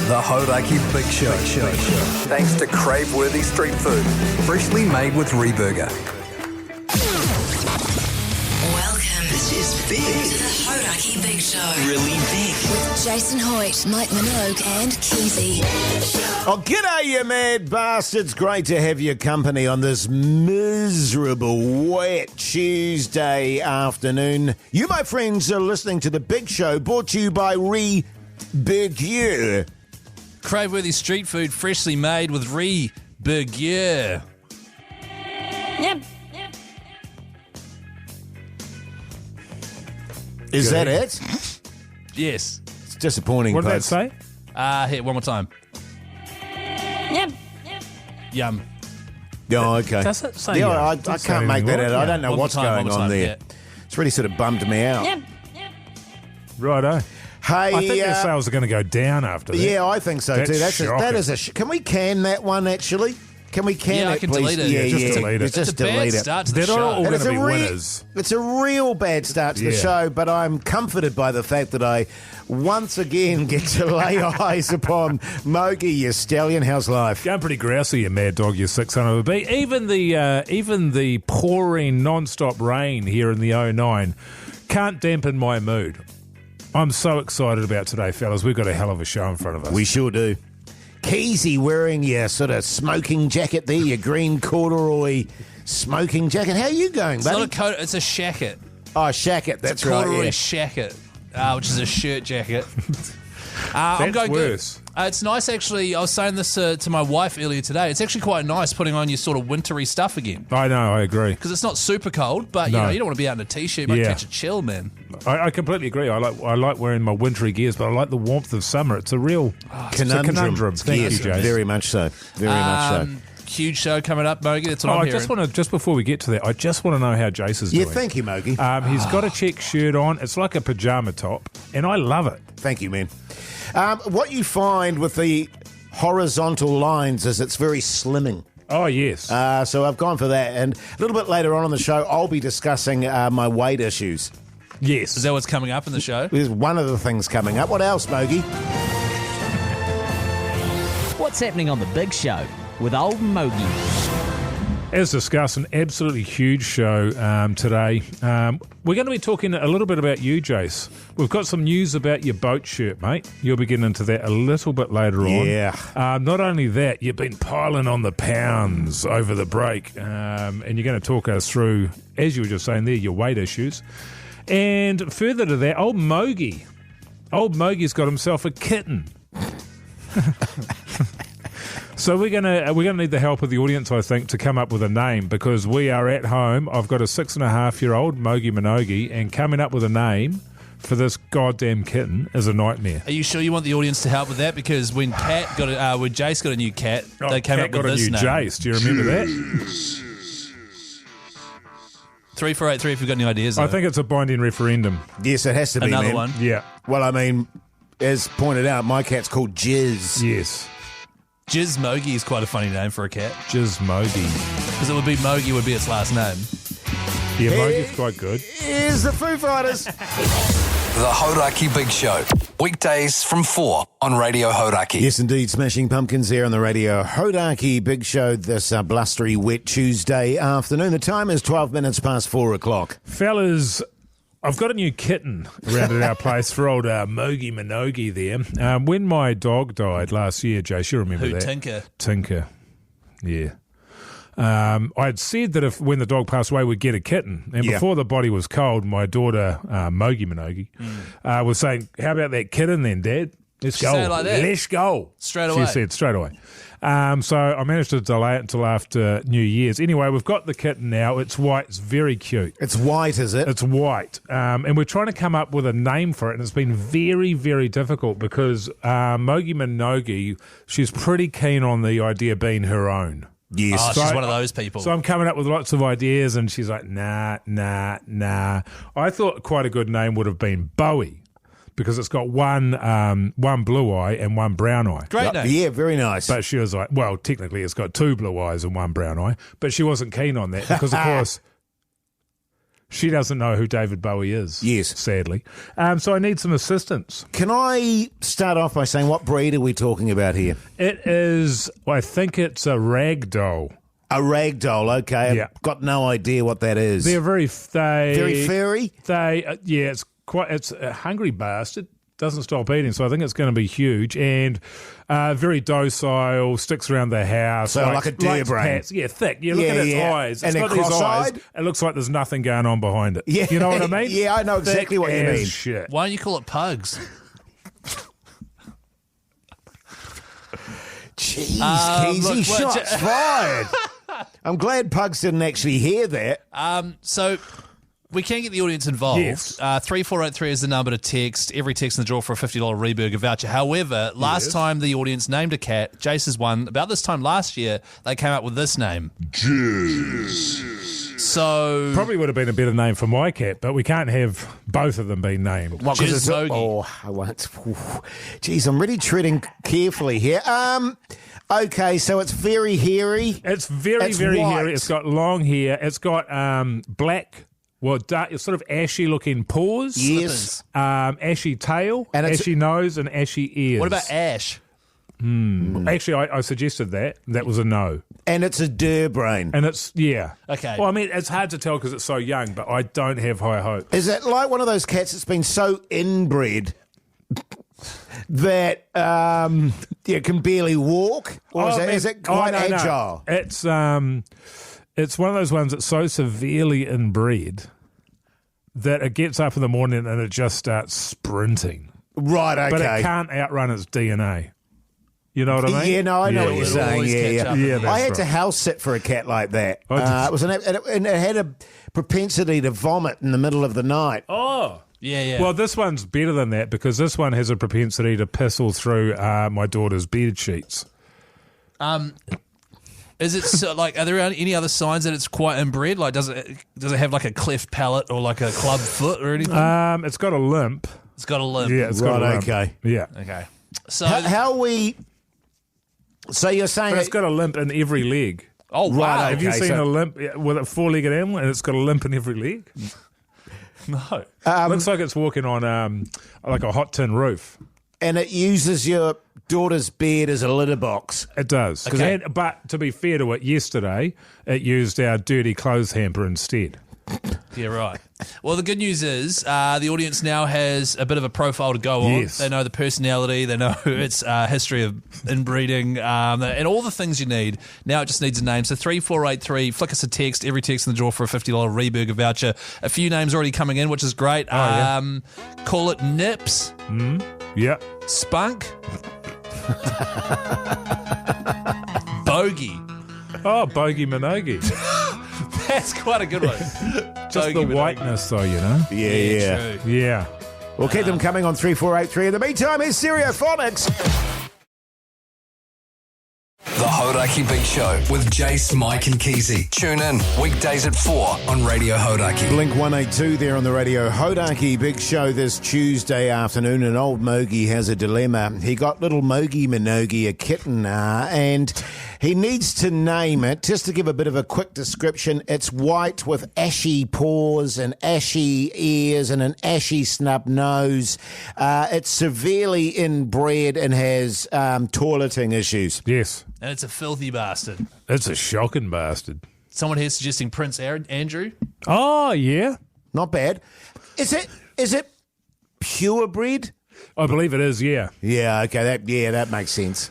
The Hauraki Big Show. Thanks to crave-worthy street food, freshly made with REBURGER. Welcome. This is big. To the Hauraki Big Show. Really big. With Jason Hoyte, Minogue and Keyzie. Oh, g'day, you mad bastards. Great to have your company on this miserable, wet Tuesday afternoon. You, my friends, are listening to The Big Show, brought to you by REBURGER. Crave-worthy street food, freshly made with REBURGER. Yep. Is that it? Yes. It's disappointing. What did that folks. say? Here, one more time. Yep. Yum. Oh, okay. Does it say Yeah, yum? I Doesn't can't say make that anything out. I like don't know One more what's time, going one more on time, there. yeah. It's really sort of bummed me out. Yep. Righto. Hey, I think their sales are going to go down after that. yeah, I think so That's too. shocking. That is a. Can we can that one actually? Can we can Yeah, it, I can please? delete it. Yeah, Yeah, just yeah. delete it. It's Just a bad delete it. start to the They're all show. going And to be winners. It's a real bad start to the Yeah. show, but I'm comforted by the fact that I once again get to lay eyes upon Mogey, you stallion. How's life? Going pretty grousey, you mad dog, you 600 of a beat. Even the pouring non-stop rain here in the 09 can't dampen my mood. I'm so excited about today, fellas. We've got a hell of a show in front of us. We sure do. Keyzie wearing your sort of smoking jacket there, your green corduroy smoking jacket. How are you going, It's buddy? not a coat, it's a shacket. Oh, shacket, that's It's a corduroy right. Yeah. shacket, which is a shirt jacket. I'm going worse. good. It's nice, actually. I was saying this to my wife earlier today. It's actually quite nice putting on your sort of wintry stuff again. I know, I agree. Because it's not super cold, but No. you don't want to be out in a t-shirt. You might Yeah. catch a chill, man. I completely agree. I like wearing my wintry gears, but I like the warmth of summer. It's a real it's a conundrum. Thank Yes, you, Jase. very much so. Very much so. Huge show coming up, Mogey. That's what I'm I hearing. just want to, just before we get to that, I just want to know how Jase is Yeah, doing. thank you, Mogey. He's got a check shirt on. It's like a pajama top, and I love it. Thank you, man. What you find with the horizontal lines is it's very slimming. Oh, yes. So I've gone for that. And a little bit later on the show, I'll be discussing my weight issues. yes. Is that what's coming up in the show? There's one of the things coming up. What else, Mogey? What's happening on The Big Show with old Mogey? As discussed, an absolutely huge show today. We're going to be talking a little bit about you, Jase. We've got some news about your boat shirt, mate. You'll be getting into that a little bit later on. Yeah. Not only that, you've been piling on the pounds over the break, and you're going to talk us through, as you were just saying there, your weight issues. And further to that, old Mogey. Old Mogey's got himself a kitten. So we're gonna need the help of the audience, I think, to come up with a name, because we are at home. I've got a 6.5-year-old Mogey Minogue, and coming up with a name for this goddamn kitten is a nightmare. Are you sure you want the audience to help with that? Because when when Jase got a new cat, they came Cat up with got a this new name. Jase. Do you remember that? 3483 if you've got any ideas. I though. think it's a binding referendum. Yes, it has to be, Another man. one. Yeah. Well, I mean, as pointed out, my cat's called Jizz. Yes. Jizz Mogey is quite a funny name for a cat. Jizz Mogey. Because it would be Mogey would be its last name. Yeah, Mogey's quite good. Here's the Foo Fighters. The Hauraki Big Show. Weekdays from 4 on Radio Hauraki. Yes, indeed. Smashing Pumpkins here on the Radio Hauraki Big Show this blustery, wet Tuesday afternoon. The time is 12 minutes past 4 o'clock. Fellas, I've got a new kitten around at our place for old Mogey Minogue there. When my dog died last year, Jase, you remember Who, that? Tinker? Yeah. I had said that if when the dog passed away, we'd get a kitten. And Yeah. before the body was cold, my daughter, Mogey Minogue, was saying, how about that kitten then, Dad? Let's go. say it like that? Let's go. Straight away. She said straight away. So I managed to delay it until after New Year's. Anyway, we've got the kitten now. It's white. It's very cute. It's white, is it? It's white. And we're trying to come up with a name for it, and it's been very, very difficult because Mogey Minogue, she's pretty keen on the idea of being her own. Yes. Oh, she's one of those people. So I'm coming up with lots of ideas, and she's like, nah. I thought quite a good name would have been Bowie, because it's got one blue eye and one brown eye. Great name. Yeah, very nice. But she was like, well, technically it's got two blue eyes and one brown eye, but she wasn't keen on that because, of course, She doesn't know who David Bowie is. Yes. Sadly. So I need some assistance. Can I start off by saying what breed are we talking about here? It is, I think it's a ragdoll. A ragdoll, okay. Yeah. I've got no idea what that is. They're very furry? It's a hungry bastard. Doesn't stop eating, so I think it's going to be huge and very docile, sticks around the house. So like a deer brain. Pets. Yeah, thick. You look at its eyes. And It's they're got these eyes. cross-eyed? It looks like there's nothing going on behind it. Yeah. You know what I mean? Yeah, I know exactly Thick what you as mean. Shit. Why don't you call it pugs? Jeez, look, Keyzie, shots fired. I'm glad Pugs didn't actually hear that. So we can get the audience involved. Yes. 3483 is the number to text. Every text in the draw for a $50 REBURGER voucher. However, last time the audience named a cat, Jase's one. About this time last year, they came up with this name. Jase. So Probably would have been a better name for my cat, but we can't have both of them being named. Well, 'cause it's Mogey. I won't. Jeez, I'm really treading carefully here. Okay, so it's very hairy. It's very, It's very white. hairy. It's got long hair. It's got black, dark, sort of ashy-looking paws. Yes. Ashy tail, And it's- ashy nose, and ashy ears. What about Ash? Actually, I suggested that. That was a no. And it's a deer brain. And it's, yeah. Okay. Well, I mean, it's hard to tell because it's so young, but I don't have high hopes. Is it like one of those cats that's been so inbred that can barely walk? Or is it quite no. agile? It's one of those ones that's so severely inbred that it gets up in the morning and it just starts sprinting. Right, okay. But it can't outrun its DNA. You know what I mean? Yeah, no, I know what you're it'll saying. always catch Yeah, up. Yeah, I had that's to right. house sit for a cat like that. Oh, did It was and it had a propensity to vomit in the middle of the night. Oh. Yeah. Well, this one's better than that because this one has a propensity to piss all through my daughter's bed sheets. Is it so, like? Are there any other signs that it's quite inbred? Like, does it have like a cleft palate or like a club foot or anything? It's got a limp. It's got a limp. Yeah, it's got a Right, limp. okay. Yeah. Okay. So How we? So you're saying But it's got a limp in every leg. oh wow. Right, Have you Okay, seen so- a limp with a four-legged animal and it's got a limp in every leg? No. Looks like it's walking on like a hot tin roof. and it uses your daughter's bed as a litter box. It does. 'Cause Okay. but to be fair to it, yesterday it used our dirty clothes hamper instead. Yeah, right. Well, the good news is the audience now has a bit of a profile to go on. Yes. They know the personality, they know its history of inbreeding, and all the things you need. Now it just needs a name. So 3483, flick us a text. Every text in the draw for a $50 REBURGER voucher. A few names already coming in, which is great. yeah. Call it Nips, Yep. Spunk, Bogey. Oh, Bogey Minogue. That's quite a good one. Just the whiteness, though, you know? Yeah. True. Yeah. We'll keep them coming on 3483. In the meantime, here's Stereophonics. The Hauraki Big Show with Jase, Mike and Keyzie. Tune in weekdays at 4 on Radio Hauraki. Blink 182 there on the Radio Hauraki Big Show this Tuesday afternoon, and old Mogey has a dilemma. He got little Mogey Minogue, a kitten, and he needs to name it. Just to give a bit of a quick description, it's white with ashy paws and ashy ears and an ashy snub nose. It's severely inbred and has toileting issues. Yes. And it's a filthy bastard. It's a shocking bastard. Someone here suggesting Prince Andrew. Oh, yeah. Not bad. Is it purebred? I believe it is, yeah. Yeah, okay, that makes sense.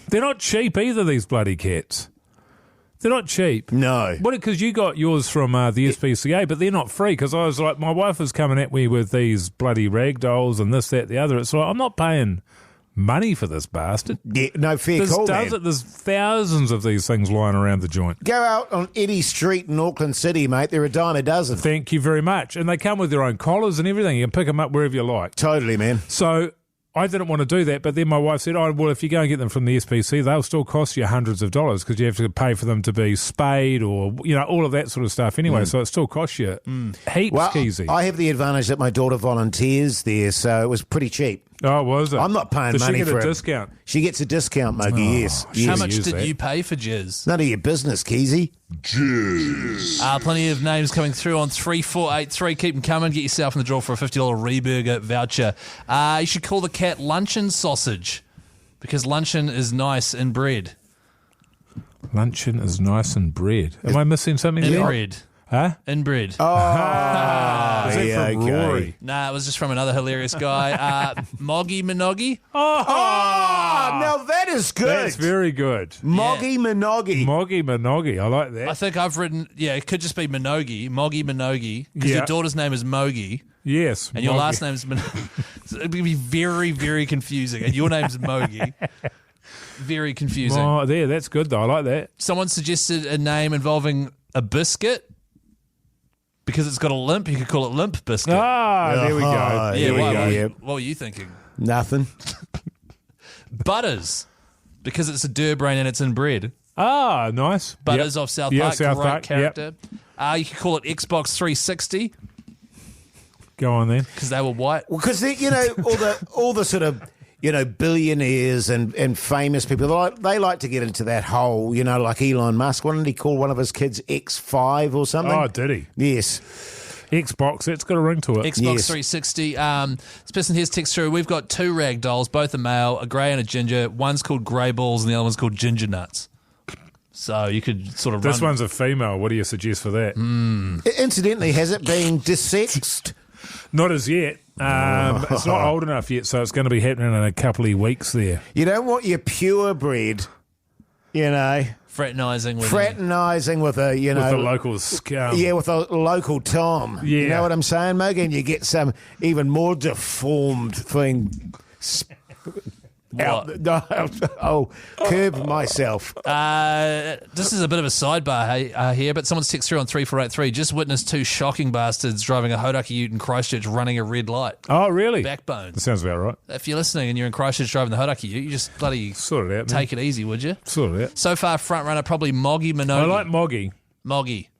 They're not cheap either, these bloody cats. They're not cheap. No. What? Because you got yours from the SPCA, but they're not free. Because I was like, my wife was coming at me with these bloody rag dolls and this, that, the other. It's like, I'm not paying money for this bastard. Yeah, no, fair call, man. There's thousands of these things lying around the joint. Go out on Eddie Street in Auckland City, mate. They're a dime a dozen. Thank you very much. And they come with their own collars and everything. You can pick them up wherever you like. Totally, man. So I didn't want to do that, but then my wife said, oh, well, if you go and get them from the SPC, they'll still cost you hundreds of dollars because you have to pay for them to be spayed or, all of that sort of stuff anyway. So it still costs you heaps, Well, Keyzie. I have the advantage that my daughter volunteers there, so it was pretty cheap. Oh, was it? I'm not paying Does money she get for a it. discount? She gets a discount, Mogey, yes. How Yes. much use did that. you pay for Jase? None of your business, Keyzie. Plenty of names coming through on 3483. Keep them coming. Get yourself in the draw for a $50 REBURGER voucher. You should call the cat Luncheon Sausage because luncheon is nice in bread. Luncheon is nice and bread. Am I missing something In there? bread. Huh? In bread. Is that from okay. Rory? Nah, it was just from another hilarious guy. Mogey Minogue. Oh, now that is good. That's very good. Moggy Minogue. Moggy Minogue. I like I that. think I've written, it could just be Mogey Minogue, because Yeah. your daughter's name is Mogey, Yes. and your Moggy. last name's so it'd be very, very confusing, and your name's Mogey. Very confusing. Oh, there. That's good, though. I like that. Someone suggested a name involving a biscuit. Because it's got a limp, you could call it Limp Biscuit. There we go. Oh, yeah, there we what, go. what, Yeah. what were you thinking? Nothing. Butters. Because it's a Durbrain and it's in bread. Ah, nice. Butters Yep. off South Yeah, Park, South great Park, yep. character. You could call it Xbox 360 Go on then. because they were white. Well, because all the sort of billionaires and famous people, they like to get into that hole. Like Elon Musk. Why didn't he call one of his kids X5 or something? Oh, did he? Yes. Xbox, that's got a ring to it. Xbox Yes. 360. This person here's text through. We've got two rag dolls, both are male, a grey and a ginger. One's called Grey Balls and the other one's called Ginger Nuts. So you could sort of This run. one's a female. What do you suggest for that? Incidentally, has it been desexed? Not as yet. It's not old enough yet, so it's going to be happening in a couple of weeks there. You don't want your purebred, fraternising with fraternising with a, With the local scum. yeah, with a local Tom. You Yeah. know what I'm saying, Mogey? And you get some even more deformed thing. What? Curb myself. This is a bit of a sidebar here, but someone's text through on 3483. Just witnessed two shocking bastards driving a Hauraki ute in Christchurch running a red light. Oh, really? Backbone. That sounds about right. If you're listening and you're in Christchurch driving the Hauraki ute, you just bloody Sort it out, man. take it easy, would you? Sort it out. So far, front runner probably Moggy Minogue. I like Moggy. Moggy.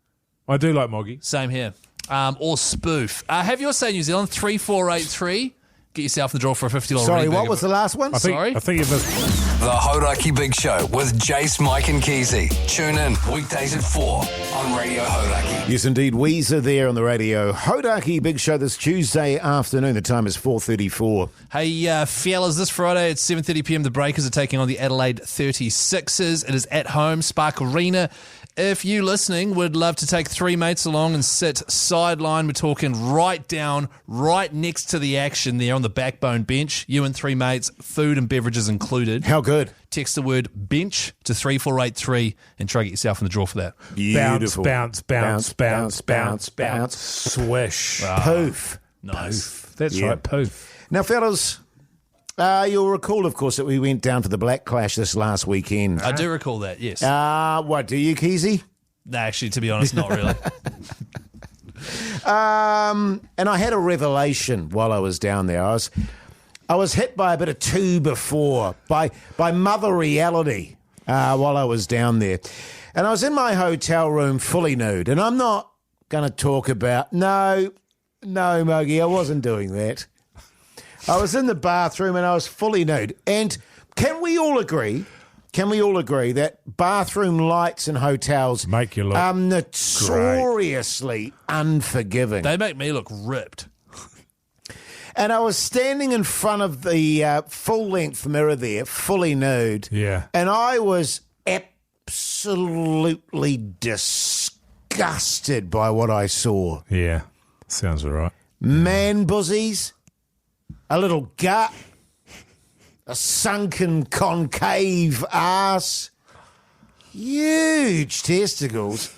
I do like Moggy. Same here. Or Spoof. Have your say New Zealand 3483. Get yourself in the draw for a $50 Sorry, REBURGER. what was the last one? I think you missed. The Hauraki Big Show with Jase, Mike and Keyzie. Tune in weekdays at 4 on Radio Hauraki. Yes, indeed. Weezer there on the radio. Hauraki Big Show this Tuesday afternoon. The time is 4:34. Hey, fellas, this Friday at 7:30pm, the Breakers are taking on the Adelaide 36ers. It is at home, Spark Arena. If you listening would love to take three mates along and sit sideline, we're talking right down, right next to the action there on the backbone bench. You and three mates, food and beverages included. How good. Text the word bench to 3483 and try to get yourself in the draw for that. Beautiful. Bounce, bounce, bounce, bounce, bounce. Swish. Poof. Nice. That's Yeah. right, poof. Now, fellas, you'll recall, of course, that we went down to the Black Clash this last weekend. I do recall that, yes. What, do you, Keyzie? No, actually, to be honest, not really. And I had a revelation while I was down there. I was hit by a bit of 2 by Mother Reality while I was down there. And I was in my hotel room fully nude. And I'm not going to talk about... No, Mogey, I wasn't doing that. I was in the bathroom and I was fully nude. And can we all agree that bathroom lights in hotels Make you look are notoriously unforgiving? They make me look ripped. And I was standing in front of the full-length mirror there, fully nude. Yeah. And I was absolutely disgusted by what I saw. Yeah, sounds all right. Man bussies, a little gut, a sunken concave ass, huge testicles,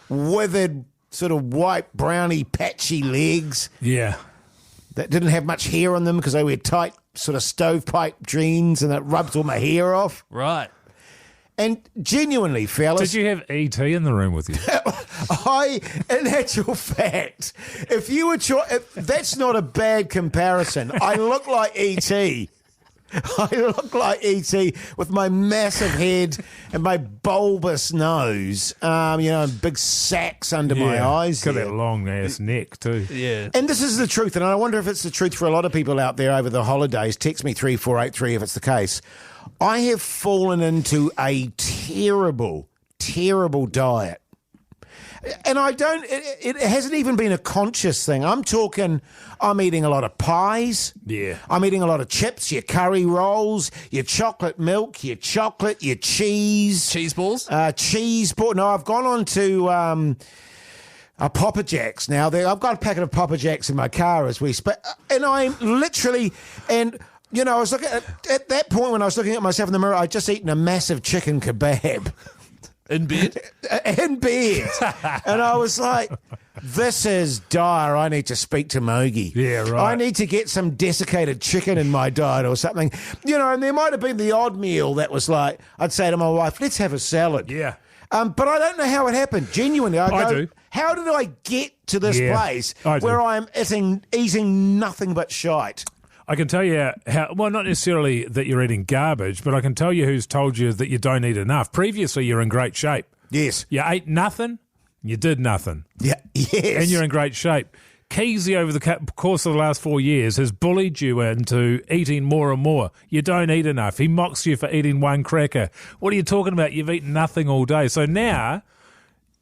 withered sort of white browny patchy legs Yeah. that didn't have much hair on them because they wear tight sort of stovepipe jeans and it rubs all my hair off. Right. And genuinely, fellas, Did you have E.T. in the room with you? in actual fact, if you were, if that's not a bad comparison. I look like E.T. I look like E.T. with my massive head and my bulbous nose, and big sacs under my eyes. Got there. that long ass neck too. Yeah. And this is the truth, and I wonder if it's the truth for a lot of people out there over the holidays. Text me 3483 if it's the case. I have fallen into a terrible, terrible diet. And it hasn't even been a conscious thing. I'm eating a lot of pies. Yeah. I'm eating a lot of chips, your curry rolls, your chocolate milk, your chocolate, your cheese. Cheese balls? Cheese ball. No, I've gone on to a Papa Jacks now. I've got a packet of Papa Jacks in my car as we speak. And I'm literally... I was looking at that point when I was looking at myself in the mirror, I'd just eaten a massive chicken kebab. In bed? In bed. And I was like, this is dire. I need to speak to Mogey. Yeah, right. I need to get some desiccated chicken in my diet or something. And there might have been the odd meal that was like, I'd say to my wife, let's have a salad. Yeah. But I don't know how it happened. Genuinely. I do. How did I get to this place where I'm eating nothing but shite? I can tell you not necessarily that you're eating garbage, but I can tell you who's told you that you don't eat enough. Previously, you're in great shape. Yes. You ate nothing, you did nothing. Yeah. Yes. And you're in great shape. Keyzie, over the course of the last 4 years, has bullied you into eating more and more. You don't eat enough. He mocks you for eating one cracker. What are you talking about? You've eaten nothing all day. So now...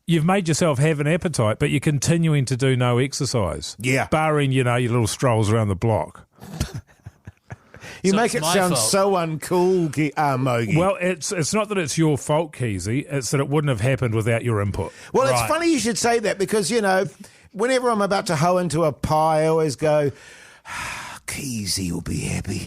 you've made yourself have an appetite, but you're continuing to do no exercise. Yeah. Barring, your little strolls around the block. You So make it's it my sound fault. so uncool, Mogey. Well, it's not that it's your fault, Keyzie. It's that it wouldn't have happened without your input. Well, Right. it's funny you should say that because, whenever I'm about to hoe into a pie, I always go, Keyzie will be happy.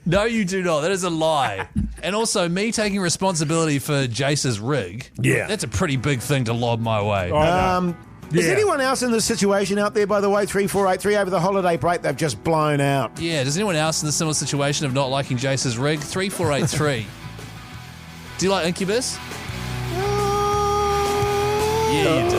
No, you do not. That is a lie. And also, me taking responsibility for Jase's rig, Yeah. that's a pretty big thing to lob my way. I know. Is Yeah. anyone else in this situation out there, by the way, 3483, over the holiday break, they've just blown out? Yeah, does anyone else in the similar situation of not liking Jase's rig? 3483. Do you like Incubus? Yeah, you do.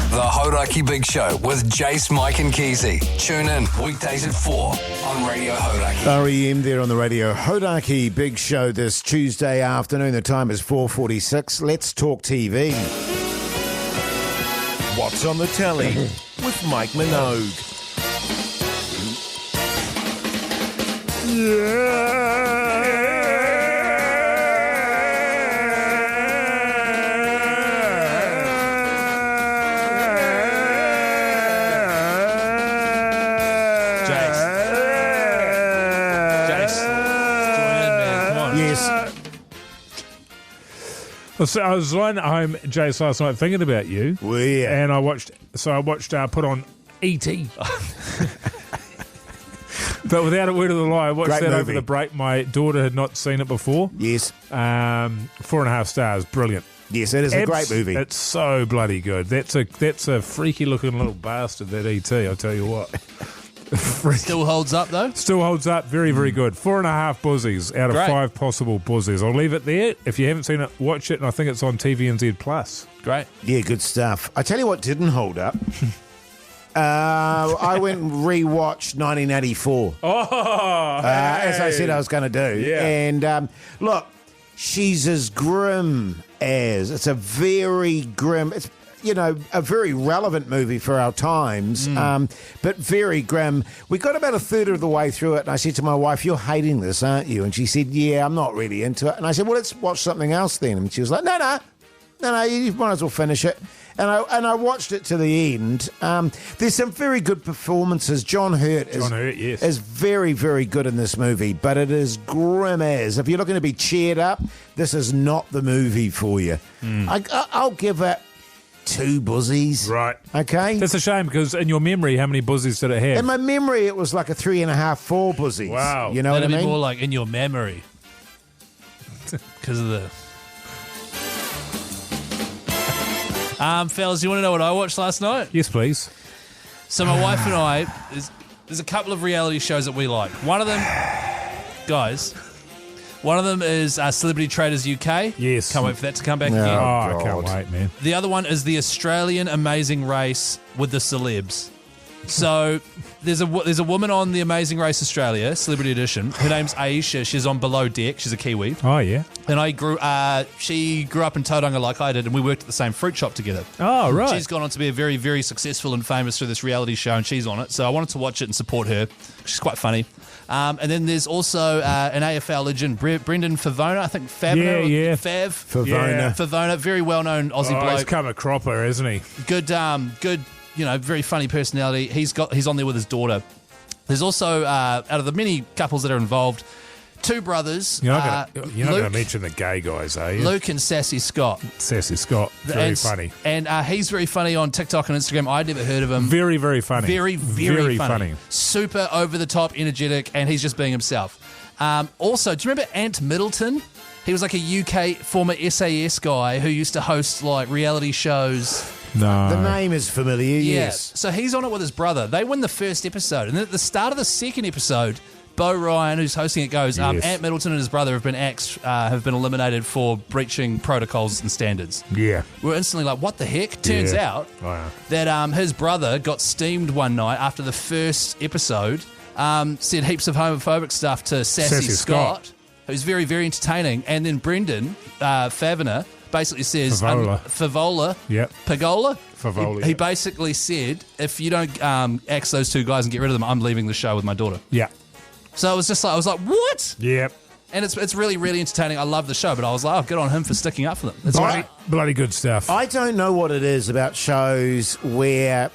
The Hauraki Big Show with Jase, Mike and Keyzie. Tune in weekdays at 4 on Radio Hauraki. REM there on the Radio Hauraki Big Show this Tuesday afternoon. The time is 4:46. Let's talk TV. What's on the telly with Mike Minogue? So I was lying at home, Jase, last night thinking about you. Well, yeah. And I watched put on E.T. But without a word of the lie, I watched Great that over movie. the break. My daughter had not seen it before. Yes. 4.5 stars. Brilliant. Yes, it is a great movie. It's so bloody good. That's a freaky looking little bastard, that E.T., I'll tell you what. Still holds up, though? Still holds up. Very, very good. 4.5 buzzies out of Great. 5 possible buzzies. I'll leave it there. If you haven't seen it, watch it. And I think it's on TVNZ Plus. Great. Yeah, good stuff. I tell you what didn't hold up. I went and rewatched 1984. As I said I was going to do. Yeah. And look, she's as grim as... It's a very grim... It's, a very relevant movie for our times, but very grim. We got about a third of the way through it, and I said to my wife, "You're hating this, aren't you?" And she said, "Yeah, I'm not really into it." And I said, "Well, let's watch something else then." And she was like, No, you might as well finish it. And I watched it to the end. There's some very good performances. John Hurt, yes. is very, very good in this movie, but it is grim as. If you're looking to be cheered up, this is not the movie for you. I'll give it 2 buzzies. Right. Okay? That's a shame because in your memory, how many buzzies did it have? In my memory, it was like a 3.5, 4 buzzies. Wow. You know what I That'd be mean? more like in your memory. Because of the... fellas, you want to know what I watched last night? Yes, please. So my wife and I, there's a couple of reality shows that we like. One of them, guys, is Celebrity Traders UK. Yes. Can't wait for that to come back No. again. Oh, I God. can't wait, man. The other one is the Australian Amazing Race with the celebs. So there's a woman on The Amazing Race Australia, Celebrity Edition. Her name's Aisha. She's on Below Deck. She's a Kiwi. Oh, yeah. And she grew up in Tauranga like I did, and we worked at the same fruit shop together. Oh, right. She's gone on to be a very, very successful and famous through this reality show, and she's on it. So I wanted to watch it and support her. She's quite funny. And then there's also an AFL legend, Brendan Favona, I think Favona. Yeah. Favona. Yeah. Favona, very well-known Aussie bloke. He's come a cropper, isn't he? Good, very funny personality. He's on there with his daughter. There's also, out of the many couples that are involved, two brothers. You're not going to mention the gay guys, are you? Luke and Sassy Scott. Sassy Scott, very funny. And he's very funny on TikTok and Instagram. I'd never heard of him. Very, very funny. Very, very funny. Super over-the-top, energetic, and he's just being himself. Also, do you remember Ant Middleton? He was like a UK former SAS guy who used to host like reality shows. No. The name is familiar, Yeah. yes. So he's on it with his brother. They win the first episode. And then at the start of the second episode, Bo Ryan, who's hosting it, goes, Yes. Ant Middleton and his brother have been eliminated for breaching protocols and standards. Yeah. We're instantly like, what the heck? Turns Yeah. out Wow. that his brother got steamed one night after the first episode, said heaps of homophobic stuff to Sassy Scott, who's very, very entertaining. And then Brendan Favona basically says... Favola. Yep. Pagola? Favola, He yeah. basically said, if you don't axe those two guys and get rid of them, I'm leaving the show with my daughter. Yeah. So it was just like, I was like, what? Yep. And it's really, really entertaining. I love the show, but I was like, oh, good on him for sticking up for them. It's Bloody good stuff. I don't know what it is about shows where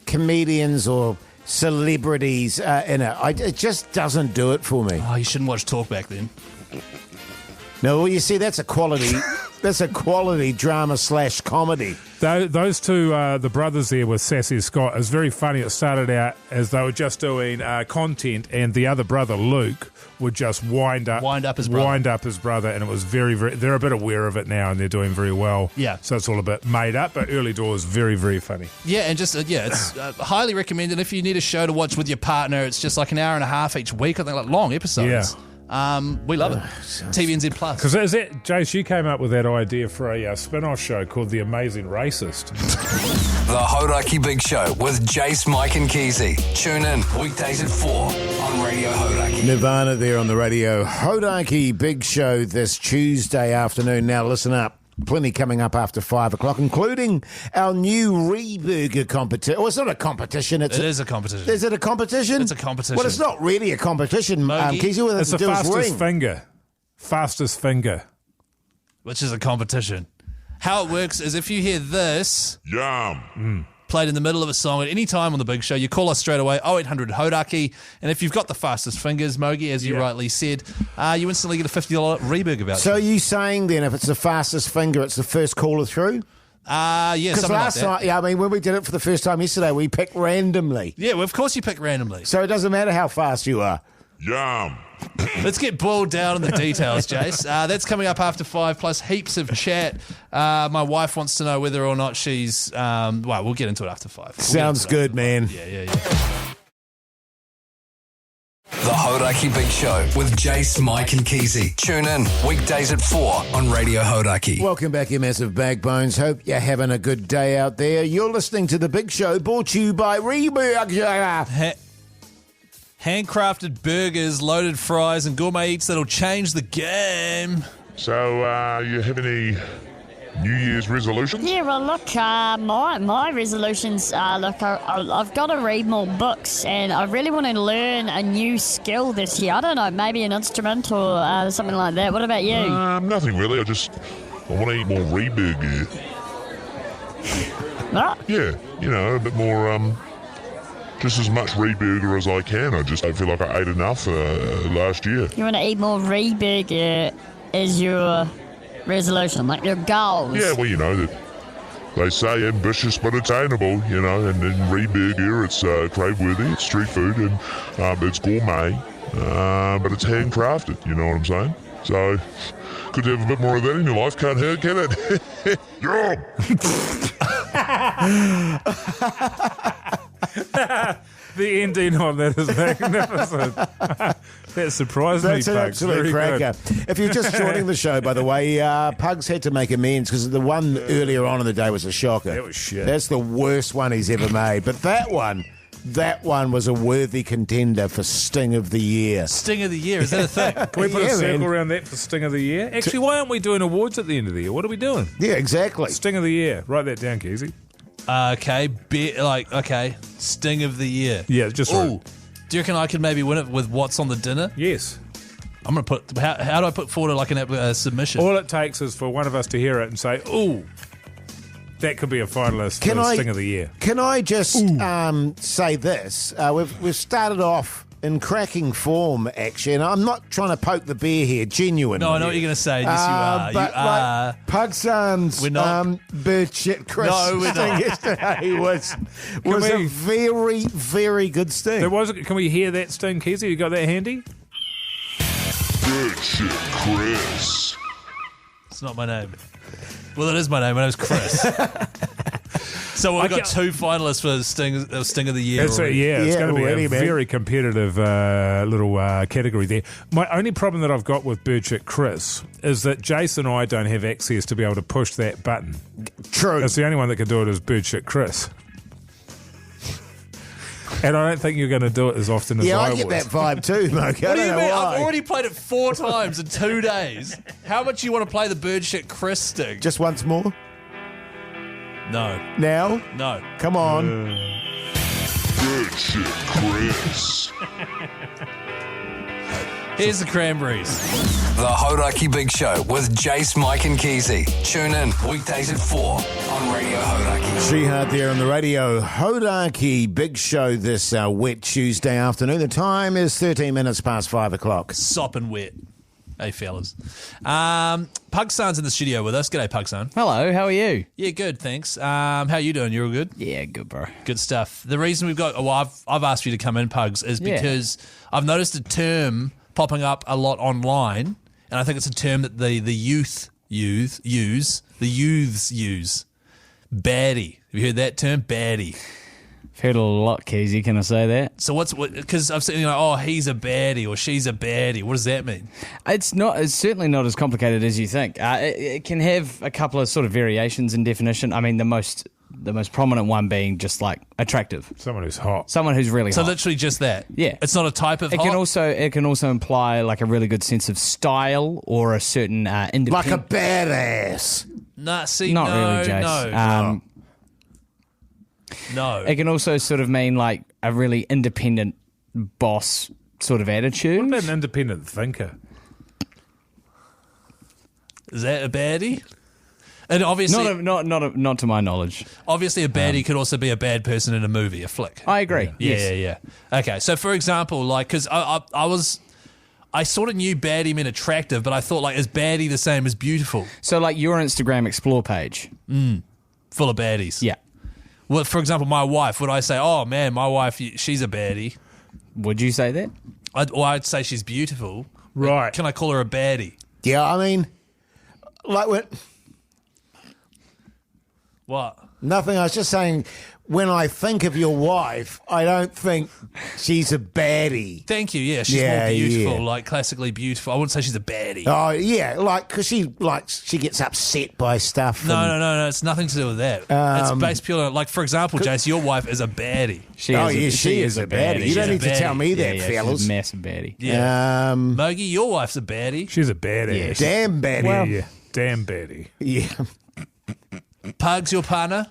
comedians or celebrities are in it. It just doesn't do it for me. Oh, you shouldn't watch Talkback then. No, well, you see, that's a quality drama / comedy. Those two, the brothers there with Sassy Scott, it was very funny. It started out as they were just doing content, and the other brother, Luke, would just wind up his brother, and it was very, very... They're a bit aware of it now, and they're doing very well. Yeah. So it's all a bit made up, but early doors, very, very funny. Yeah, and just, it's highly recommended. If you need a show to watch with your partner, it's just like an hour and a half each week. I think like long episodes. Yeah. We love it. TVNZ Plus. Because is that, Jase, you came up with that idea for a spin-off show called The Amazing Racist. The Hauraki Big Show with Jase, Mike and Keyzie. Tune in weekdays at 4 on Radio Hauraki. Nirvana there on the Radio Hauraki Big Show this Tuesday afternoon. Now listen up. Plenty coming up after 5 o'clock, including our new REBURGER competition. Oh, it's not a competition. It is a competition. Is it a competition? It's a competition. Well, it's not really a competition, Mogey. Keyzie. What It's the fastest finger. Fastest finger. Which is a competition. How it works is if you hear this... Yum. Played in the middle of a song at any time on the Big Show, you call us straight away, 0800 Hauraki, and if you've got the fastest fingers, Mogey, as you rightly said, you instantly get a $50 REBURGER voucher. So are you saying then if it's the fastest finger, it's the first caller through? Yeah, Because something last like that. night, yeah, I mean, when we did it for the first time yesterday, we picked randomly. Yeah, well, of course you pick randomly. So it doesn't matter how fast you are. Yum. Let's get boiled down in the details, Jase. That's coming up after 5, plus heaps of chat. My wife wants to know whether or not she's... well, we'll get into it after 5. Sounds good, man. Yeah. The Hauraki Big Show with Jase, Mike and Keyzie. Tune in weekdays at 4 on Radio Hauraki. Welcome back, you massive backbones. Hope you're having a good day out there. You're listening to The Big Show, brought to you by REBURGER. Handcrafted burgers, loaded fries, and gourmet eats that'll change the game. So, you have any New Year's resolutions? Yeah, well, look, my resolutions are, look, I've got to read more books, and I really want to learn a new skill this year. I don't know, maybe an instrument or something like that. What about you? Nothing really. I want to eat more REBURGER. What? Yeah, a bit more, just as much REBURGER as I can. I just don't feel like I ate enough last year. You want to eat more REBURGER as your resolution, like your goals? Yeah, well, that they say ambitious but attainable, and in REBURGER it's crave-worthy, it's street food, and it's gourmet, but it's handcrafted, you know what I'm saying? So, could you have a bit more of that in your life? Can't hurt, can it? The ending on that is magnificent. That surprised me, That's an Pugs. absolute Very cracker. good. If you're just joining the show, by the way, Pugs had to make amends because the one earlier on in the day was a shocker. That was shit. That's the worst one he's ever made. But that one was a worthy contender for Sting of the Year. Sting of the Year, is that a thing? Can we put Yeah, a circle man. around that for Sting of the Year? Actually, why aren't we doing awards at the end of the year? What are we doing? Yeah, exactly. Sting of the Year. Write that down, Keyzie. Okay, Sting of the Year. Yeah, just right. Ooh, do you reckon I could maybe win it with what's on the dinner? Yes. I'm going to put, how do I put forward like a submission? All it takes is for one of us to hear it and say, ooh, that could be a finalist Can for I- Sting of the Year. Can I just say this? We've started off in cracking form, actually, and I'm not trying to poke the bear here, genuinely. No, I know what you're going to say. Yes, you are. But You are. like Pug's We're not- bird shit Chris No, we're sting not. yesterday was a we- very, very good sting. Can we hear that Sting, Keyzie? You got that handy? Good shit, Chris. It's not my name. Well, it is my name. My name's Chris. So we've got two finalists for Sting of the Year. It's already. it's Yeah, going to be already, a man. very competitive little category there. My only problem that I've got with Birdshit Chris is that Jason and I don't have access to be able to push that button. True. It's the only one that can do it is Birdshit Chris. And I don't think you're going to do it as often as Yeah, I I get would. that vibe too, Mogey. I What do don't you know mean? why. I've already played it 4 times in 2 days. How much you want to play the bird shit Chris Sting? Just once more. No. Now, No. come on. Good shit, Chris. Here's the Cranberries. The Hauraki Big Show with Jase, Mike and Keyzie. Tune in weekdays at 4 on Radio Hauraki. She-Heart there on the Radio Hauraki Big Show this wet Tuesday afternoon. The time is 13 minutes past 5 o'clock. Sopping wet. Hey, fellas. Pugsan's in the studio with us. G'day, Pugsan. Hello, how are you? Yeah, good, thanks. How you doing? You all good? Yeah, good, bro. Good stuff. The reason we've got, I've asked you to come in, Pugs, is Yeah. because I've noticed a term popping up a lot online, and I think it's a term that the youths use. Baddie. Have you heard that term? Baddie. I've heard a lot, Keyzie, can I say that? So because I've seen, he's a baddie or she's a baddie. What does that mean? It's certainly not as complicated as you think. It can have a couple of sort of variations in definition. I mean, the most prominent one being just like attractive. Someone who's hot. Someone who's really So hot. literally just that. Yeah. It's not a type of It hot. can also imply like a really good sense of style or a certain Like independent. a badass. Nah, see, Not no, really, Jace. No. It can also sort of mean like a really independent boss sort of attitude. What about an independent thinker? Is that a baddie? And obviously, Not to my knowledge. obviously, a baddie could also be a bad person in a movie, a flick. I agree. Yeah, Yes. yeah. Okay, so for example, like, because I sort of knew baddie meant attractive, but I thought, like, is baddie the same as beautiful? So like your Instagram explore page. Full of baddies. Yeah. Well, for example, my wife, would I say, oh man, my wife, she's a baddie? Would you say that? I'd say she's beautiful. Right. Can I call her a baddie? Yeah, I mean, like What? nothing. I was just saying, when I think of your wife, I don't think she's a baddie. Thank you. Yeah, she's Yeah, more beautiful, yeah. like classically beautiful. I wouldn't say she's a baddie. Oh yeah, like because she gets upset by stuff. No. It's nothing to do with that. It's based purely on, like, for example, Jace, your wife is a baddie. She She is a baddie. You don't need She's a to tell me baddie. that, She's fellas. a massive baddie. Yeah. Mogey, your wife's a baddie. She's a badass. Damn baddie. Yeah. Damn baddie. Yeah. Pugs, your partner?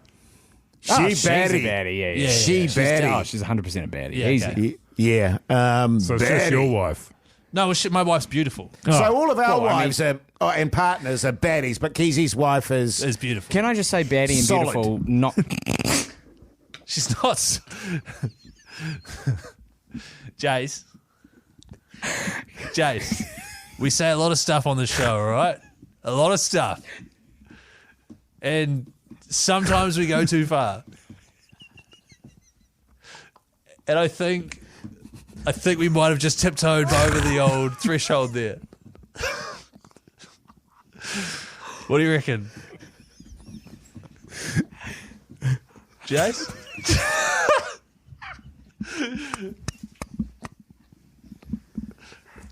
She's a baddie, yeah. Yeah, She baddie. She's 100% a baddie. Yeah, Easy. okay. Yeah. So it's just baddie. your wife. No, my wife's beautiful. So all of our well, I mean- wives and partners are baddies, but Keezie's wife is. It's beautiful. Can I just say baddie and Solid. beautiful? Not. She's not. Jace. We say a lot of stuff on the show, all right? A lot of stuff. And sometimes we go too far. And I think we might have just tiptoed over the old threshold there. What do you reckon? Jace?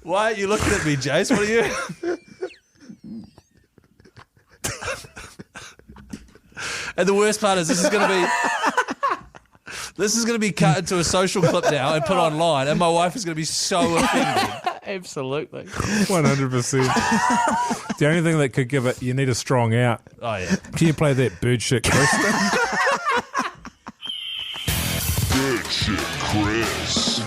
Why are you looking at me, Jase? What are you... And the worst part is this is going to be cut into a social clip now and put online, and my wife is going to be so offended. Absolutely. 100%. The only thing that could give it, you need a strong out. Oh, yeah. Can you play that bird shit, Chris? Good shit, Chris.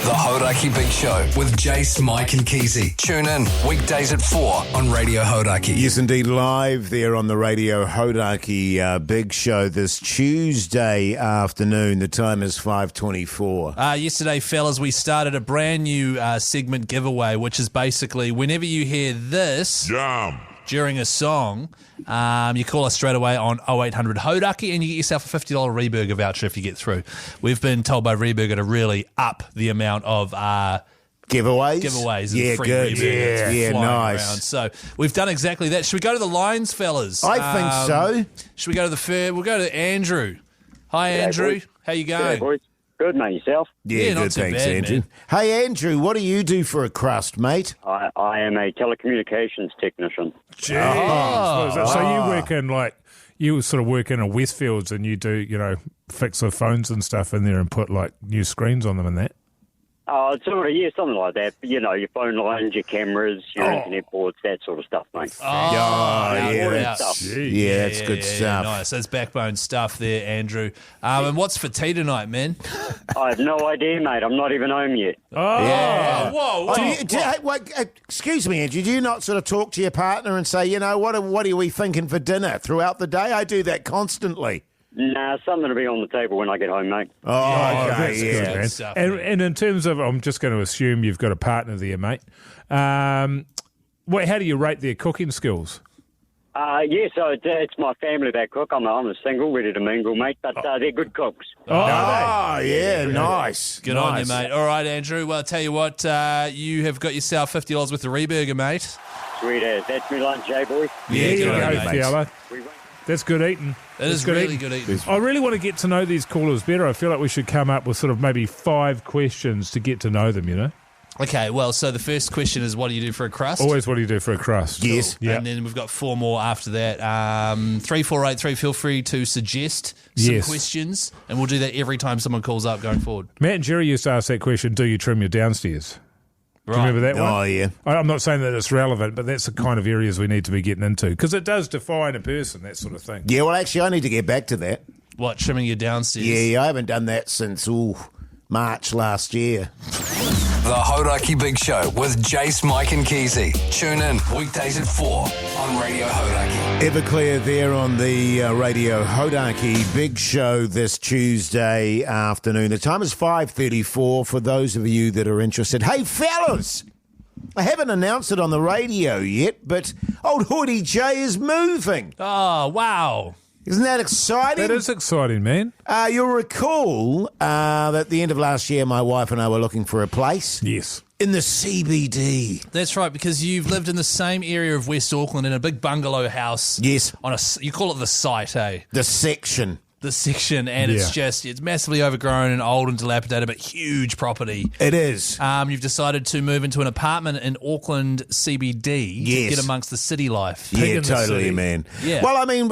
The Hauraki Big Show with Jase, Mike and Keyzie. Tune in weekdays at 4 on Radio Hauraki. Yes, indeed, live there on the Radio Hauraki Big Show this Tuesday afternoon. The time is 5:24. Yesterday, fellas, we started a brand new segment giveaway, which is basically whenever you hear this Yum. during a song, you call us straight away on 0800 Hauraki and you get yourself a $50 REBURGER voucher if you get through. We've been told by REBURGER to really up the amount of Giveaways? and Yeah, free good. REBURGER Yeah, flying nice. around. So we've done exactly that. Should we go to the lines, fellas? I think so. Should we go to the fair? We'll go to Andrew. Hi, G'day, Andrew. boys. How you G'day, going? boys. Good, mate. Yourself? Yeah, not good, too thanks, bad, Andrew. man. Hey, Andrew, what do you do for a crust, mate? I am a telecommunications technician. Jeez. So you work in you sort of work in a Westfields and you do, fix the phones and stuff in there and put new screens on them and that? Sort of, yeah, something like that. Your phone lines, your cameras, your internet boards, that sort of stuff, mate. That's good stuff. Nice. That's backbone stuff there, Andrew. And what's for tea tonight, man? I have no idea, mate. I'm not even home yet. Whoa. Excuse me, Andrew, do you not sort of talk to your partner and say, what are we thinking for dinner throughout the day? I do that constantly. Nah, something to be on the table when I get home, mate. That's yeah. good, man. Stuff, And in terms of, I'm just going to assume you've got a partner there, mate. How do you rate their cooking skills? So it's my family that cook. I'm a single, ready to mingle, mate, but they're good cooks. Nice. Good on you, mate. All right, Andrew. Well, I'll tell you what, you have got yourself $50 worth of REBURGER, mate. Sweet as. That's me lunch, eh, boys? Yeah, good on go, you, mate. fella. That's good eating. It is really good eating. I really want to get to know these callers better. I feel like we should come up with sort of maybe 5 questions to get to know them, Okay, well, so the first question is, what do you do for a crust? Always, what do you do for a crust? Yes. Yeah. And then we've got 4 more after that. 3483, feel free to suggest some questions, and we'll do that every time someone calls up going forward. Matt and Jerry used to ask that question, do you trim your downstairs? Do you remember that one? Oh, yeah. I'm not saying that it's relevant, but that's the kind of areas we need to be getting into because it does define a person, that sort of thing. Yeah, well, actually, I need to get back to that. What, trimming your downstairs? Yeah, I haven't done that since, March last year. The Hauraki Big Show with Jase, Mike and Keyzie. Tune in weekdays at 4 on Radio Hauraki. Everclear there on the Radio Hauraki Big Show this Tuesday afternoon. The time is 5:34 for those of you that are interested. Hey, fellas! I haven't announced it on the radio yet, but old Hoodie J is moving. Oh, wow. Isn't that exciting? That is exciting, man. You'll recall that at the end of last year, my wife and I were looking for a place. Yes. In the CBD. That's right, because you've lived in the same area of West Auckland in a big bungalow house. Yes. You call it the site, eh? The section. The section, and it's massively overgrown and old and dilapidated, but huge property. It is. You've decided to move into an apartment in Auckland CBD to get amongst the city life. Yeah, totally, man. Yeah. Well, I mean,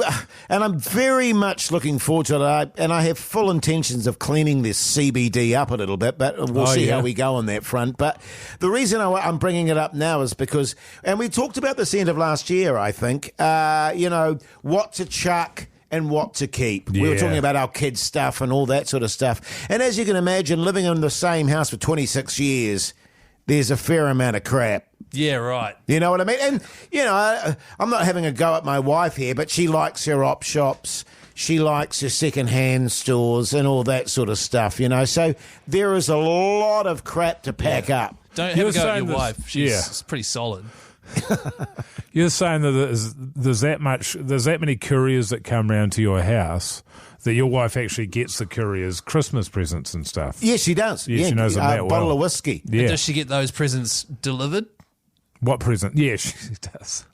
and I'm very much looking forward to it, and I have full intentions of cleaning this CBD up a little bit, but we'll see how we go on that front. But the reason I'm bringing it up now is because, and we talked about this end of last year, I think, what to chuck and what to keep. We were talking about our kids' stuff and all that sort of stuff. And as you can imagine, living in the same house for 26 years, there's a fair amount of crap. Yeah, right. You know what I mean? And, I'm not having a go at my wife here, but she likes her op shops. She likes her second-hand stores and all that sort of stuff, So there is a lot of crap to pack up. Don't have a go at your wife. She's pretty solid. You're saying that there's that many couriers that come round to your house that your wife actually gets the couriers Christmas presents and stuff. Yes, she does. Yeah, she knows them that well. A bottle of whiskey. Yeah. And does she get those presents delivered? What present? Yeah, she does.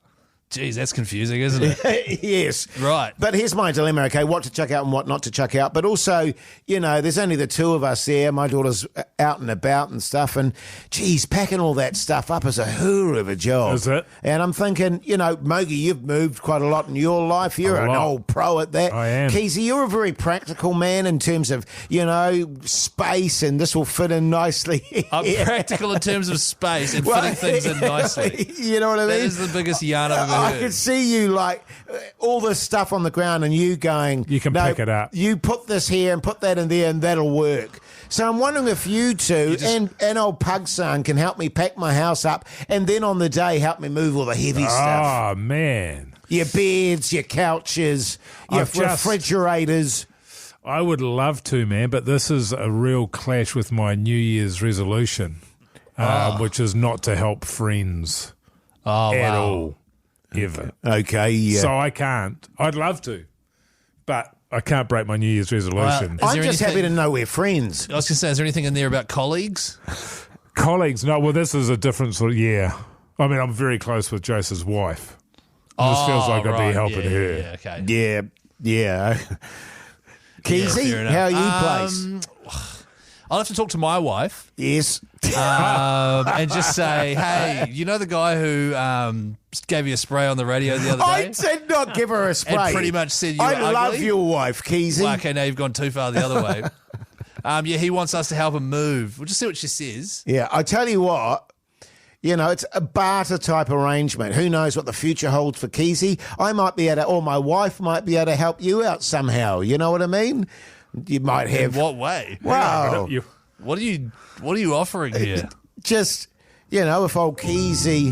Geez, that's confusing, isn't it? Yes. Right. But here's my dilemma, okay, what to chuck out and what not to chuck out. But also, there's only the two of us there. My daughter's out and about and stuff. And, geez, packing all that stuff up is a hoor of a job. Is it? And I'm thinking, Mogey, you've moved quite a lot in your life. You're an old pro at that. I am. Keyzie, you're a very practical man in terms of, space, and this will fit in nicely. I'm practical in terms of space and fitting things in nicely. You know what I mean? That is the biggest yarn I've ever heard. I could see you like all this stuff on the ground and you going, You can pick it up. You put this here and put that in there and that'll work. So I'm wondering if you two and old Pugson can help me pack my house up and then on the day help me move all the heavy stuff. Oh, man. Your beds, your couches, your refrigerators. I would love to, man, but this is a real clash with my New Year's resolution, which is not to help friends at all. Ever. Okay, yeah. So I can't. I'd love to, but I can't break my New Year's resolution. I'm just happy to know we're friends. I was going to say, is there anything in there about colleagues? Colleagues, no, well, this is a different sort of, I mean, I'm very close with Jase's wife. This feels like I'd be helping her. Yeah, okay. Yeah. Keyzie, how are you placed? I'll have to talk to my wife. Yes. And just say, hey, you know the guy who gave you a spray on the radio the other day? I did not give her a spray. And pretty much said you were ugly. I love your wife, Keyzie. Well, okay, now you've gone too far the other way. He wants us to help him move. We'll just see what she says. Yeah, I tell you what, it's a barter type arrangement. Who knows what the future holds for Keyzie? I might be able to, or my wife might be able to help you out somehow. You know what I mean? You might have. In what way? Wow. What are you offering here? Just, if old Keyzie,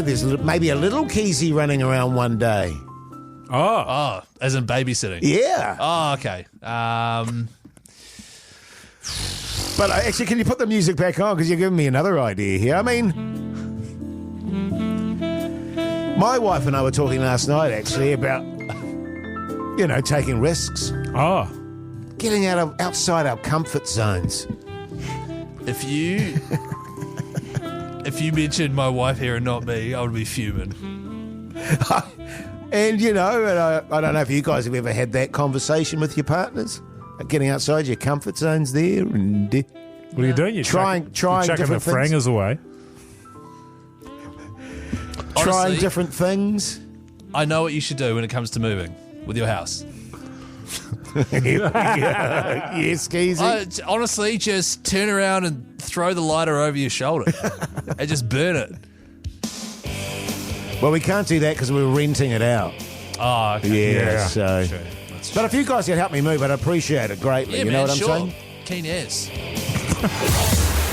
there's maybe a little Keyzie running around one day. Oh, as in babysitting. Yeah. Oh, okay. But actually, can you put the music back on? Because you're giving me another idea here. I mean, my wife and I were talking last night, actually, about, taking risks. Oh. Getting outside our comfort zones. If you mentioned my wife here and not me, I would be fuming. And, I don't know if you guys have ever had that conversation with your partners. Getting outside your comfort zones there. And what are you doing? You're trying chucking different the frangers away. Trying Honestly, different things. I know what you should do when it comes to moving with your house. Yes, Keyzie. Honestly, just turn around and throw the lighter over your shoulder and just burn it. Well, we can't do that because we're renting it out. Oh, okay. Yeah, so. True. But if you guys could help me move, I'd appreciate it greatly. Yeah, you man, know what sure. I'm saying? Keen as.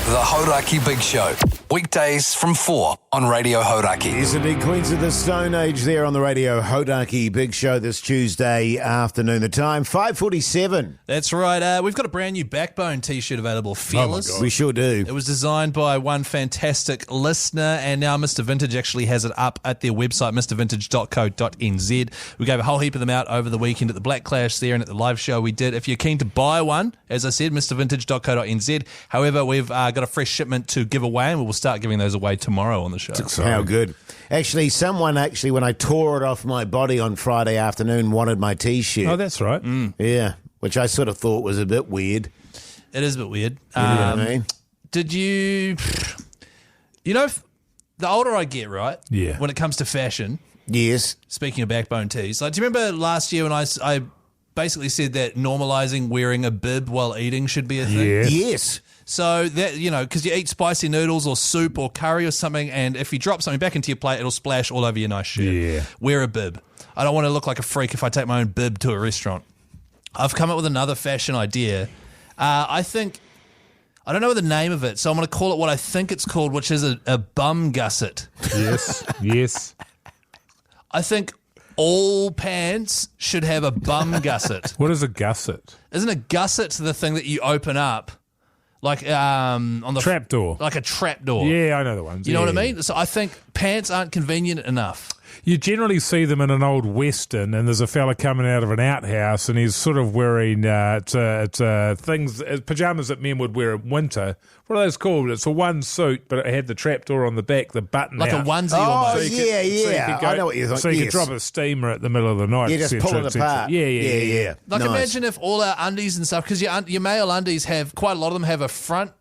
The Hauraki Big Show. Weekdays from 4 on Radio Hauraki. Yes, indeed. Queens of the Stone Age there on the Radio Hauraki Big Show this Tuesday afternoon. The time, 5:47. That's right. We've got a brand new Backbone T-shirt available, Fearless. We sure do. It was designed by one fantastic listener, and now Mr. Vintage actually has it up at their website, mrvintage.co.nz. We gave a whole heap of them out over the weekend at the Black Clash there and at the live show we did. If you're keen to buy one, as I said, mrvintage.co.nz. However, we've got a fresh shipment to give away, and we will start giving those away tomorrow on the show. How good. Actually, someone when I tore it off my body on Friday afternoon, wanted my T-shirt. Oh, that's right. Yeah, which I sort of thought was a bit weird. It is a bit weird. You know what I mean? Did you... the older I get, right? Yeah. When it comes to fashion... Yes. Speaking of backbone tees, do you remember last year when I basically said that normalising wearing a bib while eating should be a thing? Yes. So that, because you eat spicy noodles or soup or curry or something, and if you drop something back into your plate, it'll splash all over your nice shirt. Yeah. Wear a bib. I don't want to look like a freak if I take my own bib to a restaurant. I've come up with another fashion idea. I don't know the name of it, so I'm going to call it what I think it's called, which is a bum gusset. Yes. I think all pants should have a bum gusset. What is a gusset? Isn't a gusset the thing that you open up? Like on the trapdoor. Like a trapdoor. Yeah, I know the ones. You know what I mean? So I think pants aren't convenient enough. You generally see them in an old western, and there's a fella coming out of an outhouse, and he's sort of wearing pajamas that men would wear in winter. What are those called? It's a one suit, but it had the trapdoor on the back, the button Like out. a onesie Oh, almost. yeah. I know what you're So thinking. you Yes. could drop a steamer at the middle of the night. You just et cetera, pull it et cetera. apart. Yeah. Like Nice. imagine if all our undies and stuff, because your male undies have, quite a lot of them have a front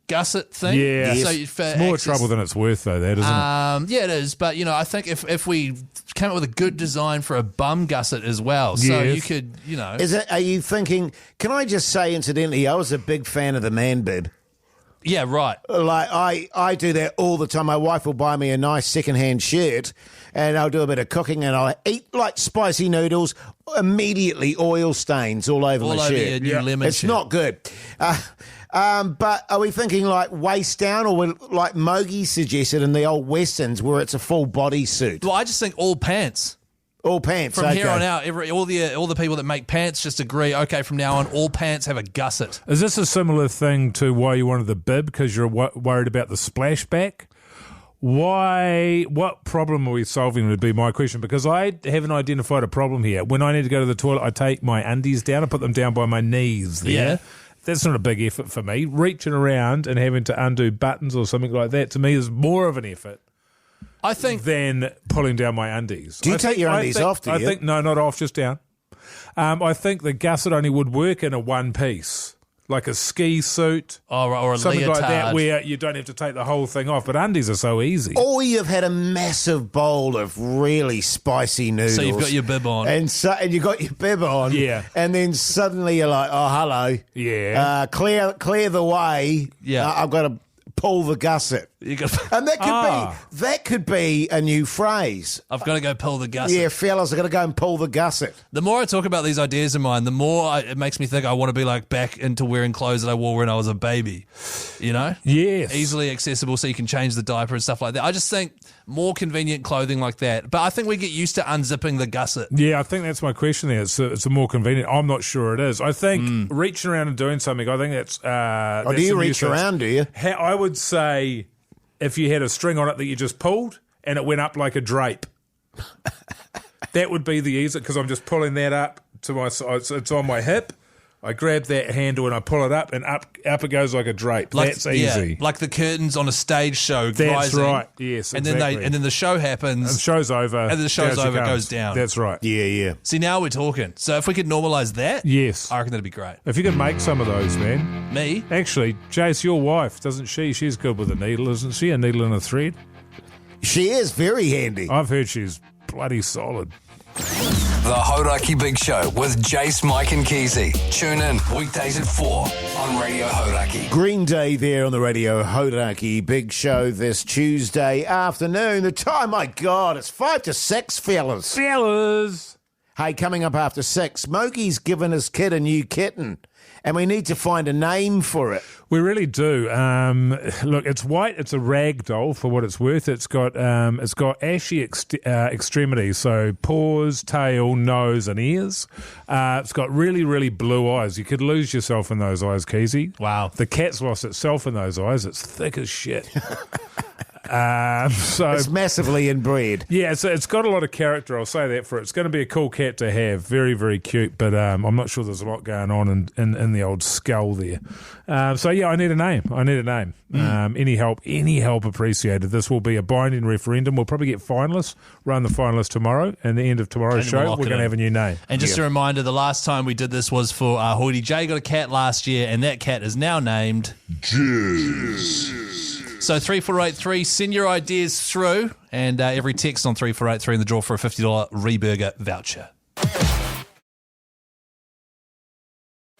gusset thing. Yeah. So Yes. for It's more access- trouble than it's worth, though, that, isn't it? Yeah, it is. But, I think if we came up with a good design for a bum gusset as well, so Yes. you could, Are you thinking, can I just say, incidentally, I was a big fan of the man bib. Yeah, right. Like, I do that all the time. My wife will buy me a nice second-hand shirt, and I'll do a bit of cooking, and I'll eat, like, spicy noodles, immediately oil stains all over All my over shirt. your new lemon It's shirt. not good. But are we thinking, like, waist down, or like Mogey suggested in the old westerns, where it's a full body suit? Well, I just think all pants. All pants, From okay. here on out, all the people that make pants just agree, okay, from now on, all pants have a gusset. Is this a similar thing to why you wanted the bib, because you're worried about the splashback? Why? What problem are we solving would be my question, because I haven't identified a problem here. When I need to go to the toilet, I take my undies down and put them down by my knees there. Yeah. That's not a big effort for me. Reaching around and having to undo buttons or something like that, to me, is more of an effort I think than pulling down my undies. Do you take your undies off, do you? No, not off, just down. I think the gusset only would work in a one piece, like a ski suit. or a Something leotard. like that where you don't have to take the whole thing off. But undies are so easy. Or you've had a massive bowl of really spicy noodles. So you've got your bib on. And you've got your bib on. Yeah. And then suddenly you're like, oh, hello. Yeah. Clear the way. Yeah. I've got to pull the gusset. You got- And that could be a new phrase. I've got to go pull the gusset. Yeah, fellas, I've got to go and pull the gusset. The more I talk about these ideas of mine, the more it makes me think I want to be like back into wearing clothes that I wore when I was a baby. Yes. Easily accessible so you can change the diaper and stuff like that. I just think more convenient clothing like that. But I think we get used to unzipping the gusset. Yeah, I think that's my question there. It's a more convenient. I'm not sure it is. I think reaching around and doing something, I think that's... Oh, do you reach around, do you? I would say if you had a string on it that you just pulled and it went up like a drape. That would be the easy, because I'm just pulling that up to my side. It's on my hip. I grab that handle and I pull it up, and up it goes like a drape. That's easy. Yeah, like the curtains on a stage show. That's rising, right. Yes, and exactly. then the show happens. The show's over. And the show's down she over, it comes. goes down. That's right. Yeah. See, now we're talking. So if we could normalise that, Yes. I reckon that'd be great. If you could make some of those, man. Me? Actually, Jase, your wife, doesn't she? She's good with a needle, isn't she? A needle and a thread. She is very handy. I've heard she's bloody solid. The Hauraki Big Show with Jase, Mike and Keyzie. Tune in weekdays at 4 on Radio Hauraki. Green Day there on the Radio Hauraki Big Show this Tuesday afternoon. The time, my God, it's 5 to 6, fellas. Fellas! Hey, coming up after 6, Mogey's given his kid a new kitten, and we need to find a name for it. We really do. Look, it's white. It's a rag doll for what it's worth. It's got ashy extremities, so paws, tail, nose, and ears. It's got really, really blue eyes. You could lose yourself in those eyes, Keyzie. Wow. The cat's lost itself in those eyes. It's thick as shit. So It's massively inbred. yeah, it's got a lot of character. I'll say that for it. It's going to be a cool cat to have. Very, very cute. But I'm not sure there's a lot going on in the old skull there. So yeah, I need a name. Any help appreciated. This will be a binding referendum. We'll probably get finalists. Run the finalists tomorrow, and the end of tomorrow's And then we'll show, lock we're it going to in. have a new name. And just a reminder, the last time we did this was for Hoyte. Jay got a cat last year, and that cat is now named Jase. So 3483, send your ideas through, and every text on 3483 in the draw for a $50 REBURGER voucher.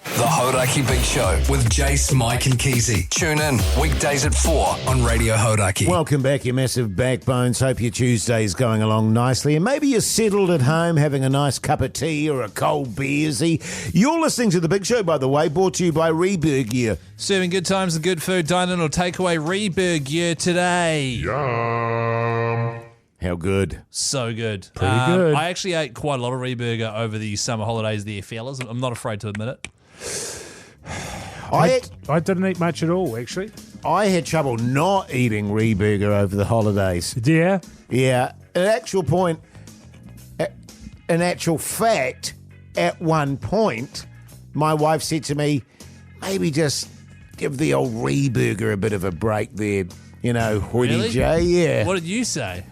The Hauraki Big Show with Jase, Mike and Keyzie. Tune in weekdays at 4 on Radio Hauraki. Welcome back, you massive backbones. Hope your Tuesday's going along nicely. And maybe you're settled at home having a nice cup of tea or a cold beersy. You're listening to The Big Show, by the way, brought to you by REBURGER. Serving good times and good food, dine in or takeaway REBURGER today. Yum. How good. So good. Pretty good. I actually ate quite a lot of REBURGER over the summer holidays there, fellas. I'm not afraid to admit it. I didn't eat much at all, actually. had trouble not eating REBURGER over the holidays. Yeah. Yeah, in actual fact, at one point, my wife said to me, maybe just give the old REBURGER a bit of a break there. You know, Hoyte Really? J, yeah. What did you say?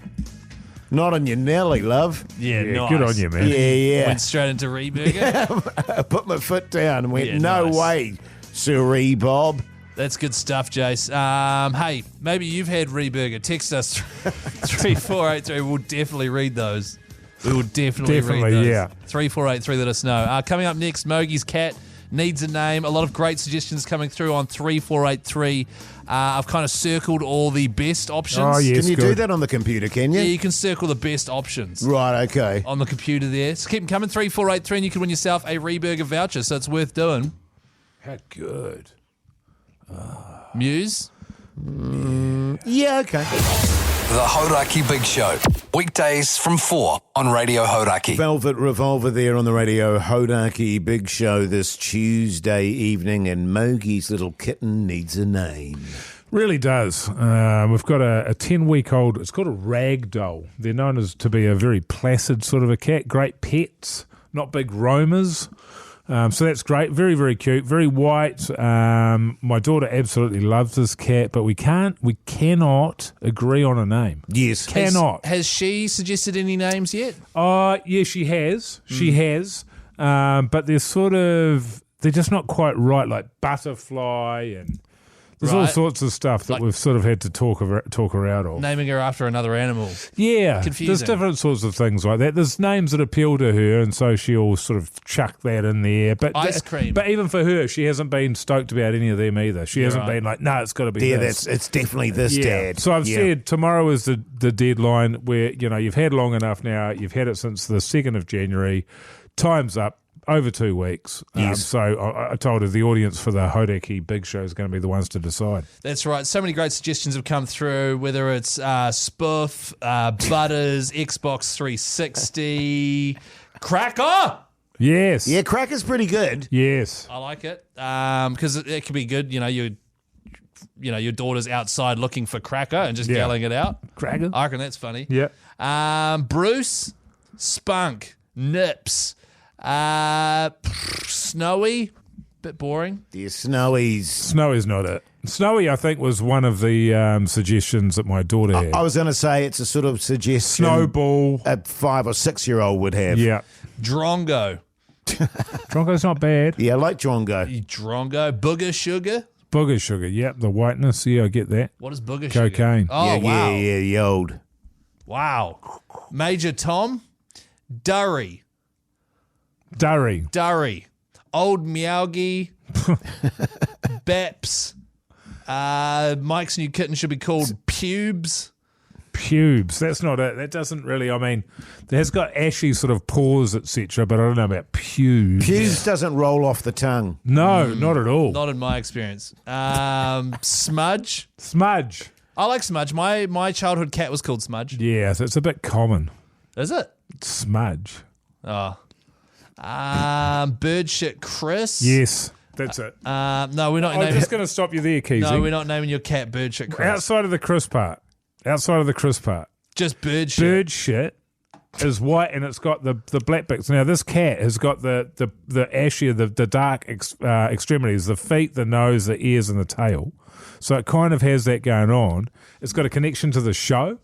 Not on your Nelly, love. Yeah, nice. Good on you, man. Yeah. Went straight into REBURGER. I put my foot down and went, Yeah, no nice. way, Siree Bob. That's good stuff, Jase. Hey, maybe you've had REBURGER. Text us 3483. We'll definitely read those. We will definitely read those. Yeah. 3483, let us know. Coming up next, Mogey's cat needs a name. A lot of great suggestions coming through on 3483. I've kind of circled all the best options. Oh, yes, Can you do good. that on the computer, can you? Yeah, you can circle the best options Right, okay. on the computer there. So keep them coming, 3483, and you can win yourself a REBURGER voucher, so it's worth doing. How good. Muse? Yeah, okay. The Hauraki Big Show. Weekdays from 4 on Radio Hauraki. Velvet Revolver there on the Radio Hauraki Big Show this Tuesday evening, and Mogey's little kitten needs a name. Really does. We've got a 10-week-old, it's called a ragdoll. They're known as to be a very placid sort of a cat. Great pets, not big roamers. So that's great. Very, very cute. Very white. My daughter absolutely loves this cat, but we cannot agree on a name. Yes. Cannot. Has she suggested any names yet? Yeah, she has. She has. But they're just not quite right, like butterfly, and there's all Right. sorts of stuff that Like- we've sort of had to talk her out of. Naming her after another animal. Yeah, Confusing. there's different sorts of things like that. There's names that appeal to her, and so she'll sort of chuck that in there. But Ice cream. But even for her, she hasn't been stoked about any of them either. She hasn't right. been like, no, it's got to be Yeah, this. it's definitely this, Dad. So I've Yeah. said tomorrow is the deadline where, you've had long enough now. You've had it since the 2nd of January. Time's up. Over 2 weeks. Yes. So I told her the audience for the Hauraki Big Show is going to be the ones to decide. That's right. So many great suggestions have come through, whether it's Spoof, Butters, Xbox 360, Cracker. Yes. Yeah, Cracker's pretty good. Yes. I like it because it could be good. Your daughter's outside looking for Cracker and just Yeah. yelling it out. Cracker. I reckon that's funny. Yeah. Bruce, Spunk, Nips, Snowy, bit boring. Yeah, Snowy's. Snowy's not it. Snowy, I think, was one of the suggestions that my daughter had. I was going to say it's a sort of suggestion Snowball. a 5 or 6 year old would have. Yeah. Drongo. Drongo's not bad. Yeah, I like Drongo. Drongo. Booger Sugar. Booger sugar. Yep. The whiteness. Yeah, I get that. What is Booger Sugar? Cocaine. Oh, yeah, wow. yeah, the old. Wow. Major Tom. Durry. Durry. Old Meowgie. Baps. Mike's new kitten should be called Pubes. Pubes. That's not it. That doesn't really, it has got ashy sort of paws, etc., but I don't know about pubes. Hughes doesn't roll off the tongue. No, not at all. Not in my experience. Smudge. Smudge. I like Smudge. My childhood cat was called Smudge. Yeah, so it's a bit common. Is it? Smudge. Oh. Bird shit Chris. Yes, that's it. No, we're not I'm naming. just going to stop you there, Keyzie. No, we're not naming your cat Bird shit Chris. Outside of the Chris part. Just bird shit. Bird shit is white and it's got the black bits. Now, this cat has got the ashy, the dark extremities, the feet, the nose, the ears, and the tail. So it kind of has that going on. It's got a connection to the show,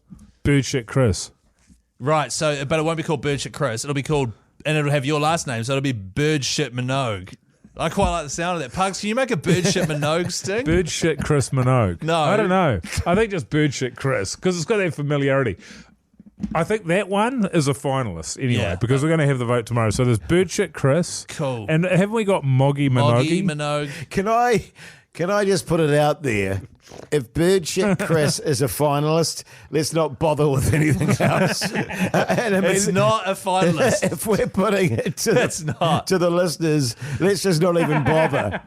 Bird Shit Chris. Right. So, but it won't be called Bird shit Chris. It'll be called, and it'll have your last name. So it'll be Bird shit Minogue. I quite like the sound of that. Pugs, can you make a Bird shit Minogue sting? Bird Shit Chris Minogue. No. I don't know. I think just Bird Shit Chris because it's got that familiarity. I think that one is a finalist anyway Yeah. because we're going to have the vote tomorrow. So there's Bird Shit Chris. Cool. And haven't we got Mogey Moggy Minogue? Minogue. Can I just put it out there? If Bird Shit Chris is a finalist, let's not bother with anything else. And I mean, It's not a finalist. If we're putting it It's not. to the listeners, let's just not even bother.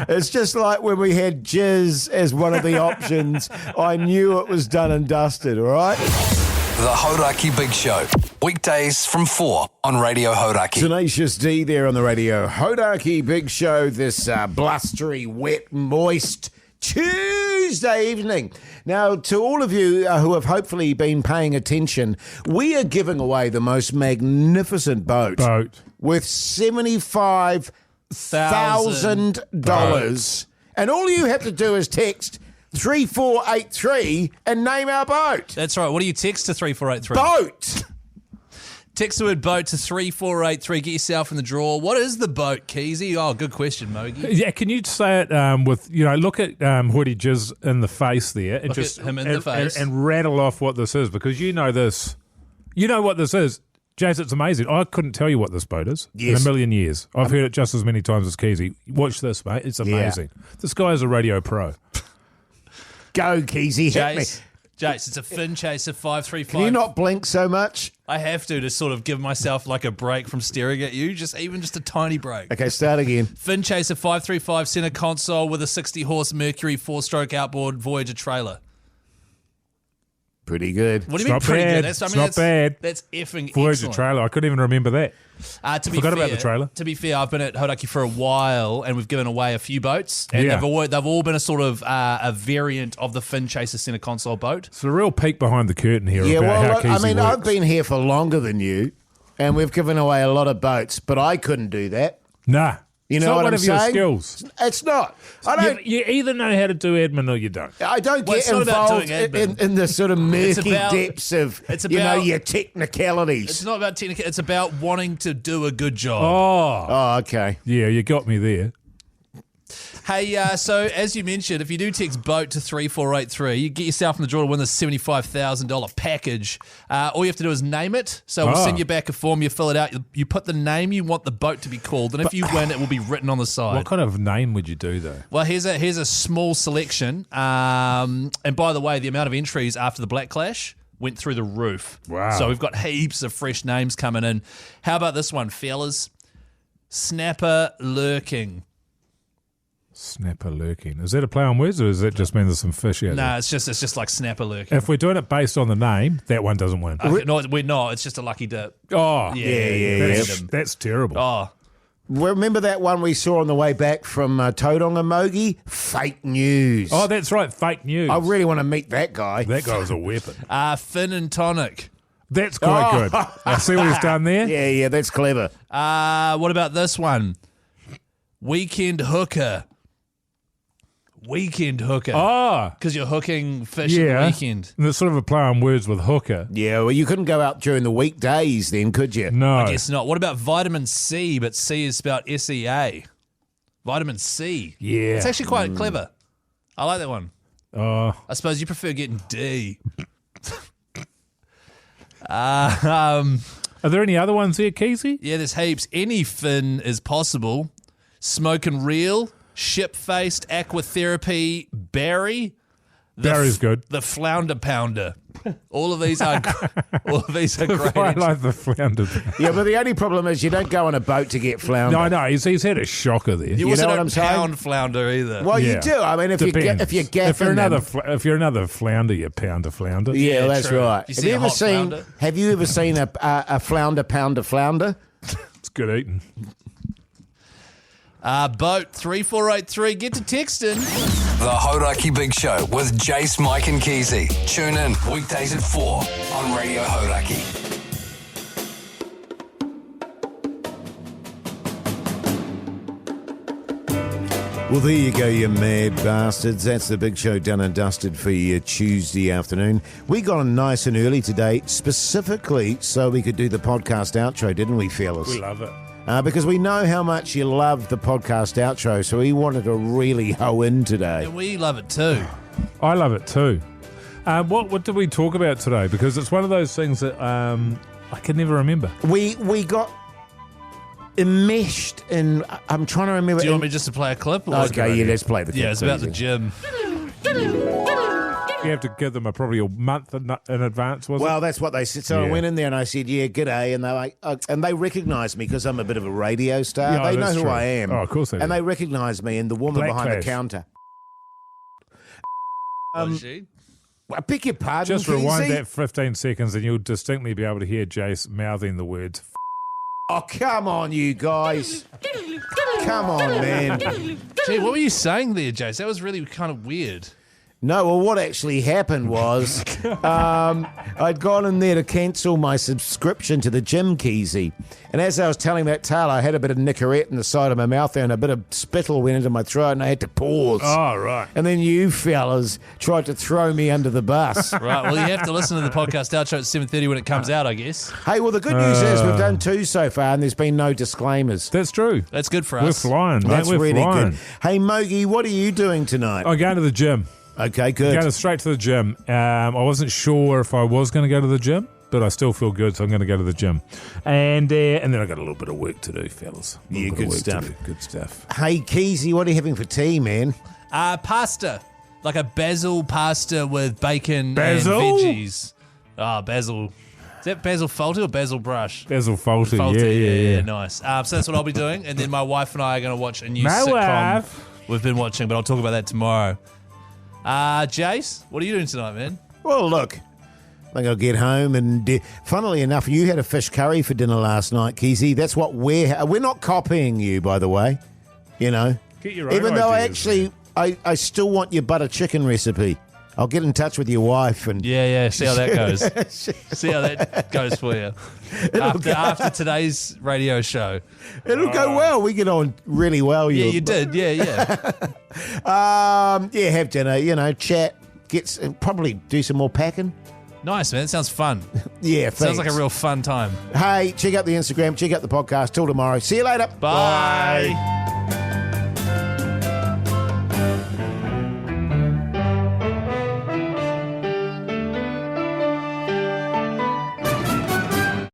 It's just like when we had Jase as one of the options. I knew it was done and dusted, all right? The Hauraki Big Show. Weekdays from 4 on Radio Hauraki. Tenacious D there on the Radio Hauraki Big Show. This blustery, wet, moist Tuesday evening. Now, to all of you who have hopefully been paying attention, we are giving away the most magnificent boat. With $75,000. And all you have to do is text 3483 and name our boat. That's right. What do you text to 3483? Boat. Text the word boat to 3483. Get yourself in the draw. What is the boat, Keyzie? Oh, good question, Mogey. Yeah, can you say it with, look at Hoyte Jase in the face there. And look at him in the face. And rattle off what this is, because you know this. You know what this is. Jase, it's amazing. I couldn't tell you what this boat is in a million years. I've heard it just as many times as Keyzie. Watch this, mate. It's amazing. Yeah. This guy is a radio pro. Go, Keyzie. Jase, it's a fin chaser 535. Can you not blink so much? I have to sort of give myself like a break from staring at you, just a tiny break. Okay, start again. Fin chaser 535 center console with a 60-horse Mercury 4-stroke outboard Voyager trailer. Pretty good. What do you mean pretty good? It's not bad. That's effing Voyager excellent. trailer. I couldn't even remember that. Forgot about the trailer. To be fair, I've been at Hauraki for a while, and we've given away a few boats, and they've all been a sort of a variant of the Fin Chaser center console boat. It's a real peek behind the curtain here about how Keyzie works. I've been here for longer than you, and we've given away a lot of boats, but I couldn't do that. Nah. You know what I'm saying? It's not one of your skills. It's not. You either know how to do admin or you don't. I don't get involved in the sort of murky depths of your technicalities. It's not about technical. It's about wanting to do a good job. Oh, okay. Yeah, you got me there. Hey, so as you mentioned, if you do text BOAT to 3483, you get yourself in the draw to win this $75,000 package. All you have to do is name it. So we'll send you back a form, you fill it out, you put the name you want the boat to be called, and if you win, it will be written on the side. What kind of name would you do, though? Well, here's a small selection. And by the way, the amount of entries after the Black Clash went through the roof. Wow. So we've got heaps of fresh names coming in. How about this one, fellas? Snapper Lurking. Snapper lurking. Is that a play on words, or does that just mean there's some fish out there? No, it's just like snapper lurking. If we're doing it based on the name, that one doesn't win. Okay, no, we're not. It's just a lucky dip. Oh, yeah. That's terrible. Oh, remember that one we saw on the way back from Tauranga Mogey? Fake news. Oh, that's right, fake news. I really want to meet that guy. That guy was a weapon. Fin and Tonic. That's quite good. I see what he's done there. Yeah, that's clever. What about this one? Weekend Hooker. Weekend hooker. Oh. Because you're hooking fish at the weekend. And it's sort of a play on words with hooker. Yeah, well, you couldn't go out during the weekdays then, could you? No. I guess not. What about vitamin C, but C is spelled S-E-A? Vitamin C. Yeah. It's actually quite clever. I like that one. Oh. I suppose you prefer getting D. Are there any other ones here, Keyzie? Yeah, there's heaps. Any fin is possible. Smoke and reel. Ship-faced, aquatherapy, Barry. Barry's good. The flounder pounder. All of these are great. I like the flounder. Yeah, but the only problem is you don't go on a boat to get flounder. No, he's had a shocker there. You also don't pound flounder either. Well, you do. I mean, if you're another flounder, you pound a flounder. Yeah, that's true. right. Have you ever seen a flounder pound a flounder? It's good eating. Boat 3483. Get to texting. The Hauraki Big Show with Jase, Mike and Keyzie. Tune in weekdays at 4 on Radio Hauraki. Well, there you go, you mad bastards. That's the Big Show done and dusted for your Tuesday afternoon. We got on nice and early today, specifically so we could do the podcast outro, didn't we, fellas? We love it. Because we know how much you love the podcast outro, so we wanted to really hoe in today. And we love it too. I love it too. What did we talk about today? Because it's one of those things that I can never remember. We got enmeshed in... I'm trying to remember... Do you want me just to play a clip? Okay, yeah, let's play the clip. Yeah, it's about the gym. You have to give them probably a month in advance, was it? Well, that's what they said. So I went in there and I said, yeah, g'day. And they're like, and they recognised me because I'm a bit of a radio star. Yeah, they know who true. I am. Oh, of course they do. And they recognised me and the woman Black behind Clash. the counter. She? I beg your pardon, Just rewind Keyzie? that 15 seconds and you'll distinctly be able to hear Jase mouthing the words. Oh, come on, you guys. Come on, man. Gee, what were you saying there, Jase? That was really kind of weird. No, well, what actually happened was I'd gone in there to cancel my subscription to the gym, Keyzie. And as I was telling that tale, I had a bit of Nicorette in the side of my mouth there and a bit of spittle went into my throat and I had to pause. Oh, right. And then you fellas tried to throw me under the bus. Right, well, you have to listen to the podcast outro at 7:30 when it comes out, I guess. Hey, well, the good news is we've done 2 so far and there's been no disclaimers. That's true. That's good for We're us. flying, mate. That's We're really flying. good. Hey, Mogey, what are you doing tonight? I'm going to the gym. Okay, good. Going straight to the gym. I wasn't sure if I was going to go to the gym, but I still feel good, so I'm going to go to the gym. And then I got a little bit of work to do, fellas. Yeah, good stuff. Good stuff. Hey, Keyzie, what are you having for tea, man? Pasta. Like a basil pasta with bacon Basil? and veggies. Oh, basil. Is that basil Fawlty or basil brush? Basil Fawlty. Fawlty, Yeah. nice. So that's what I'll be doing. And then my wife and I are going to watch a new My sitcom wife. we've been watching, but I'll talk about that tomorrow. Jase, what are you doing tonight, man? Well, look, I think I'll get home and, funnily enough, you had a fish curry for dinner last night, Keyzie. That's what we're not copying you, by the way. You know, Get your own even though ideas, I still want your butter chicken recipe. I'll get in touch with your wife and Yeah, see how that goes. See how that goes for you. After today's radio show. it'll go well. We get on really well. Yeah, you did. Yeah. Have dinner. Chat. Probably do some more packing. Nice, man. It sounds fun. Yeah, Sounds like a thanks. real fun time. Hey, check out the Instagram. Check out the podcast. Till tomorrow. See you later. Bye.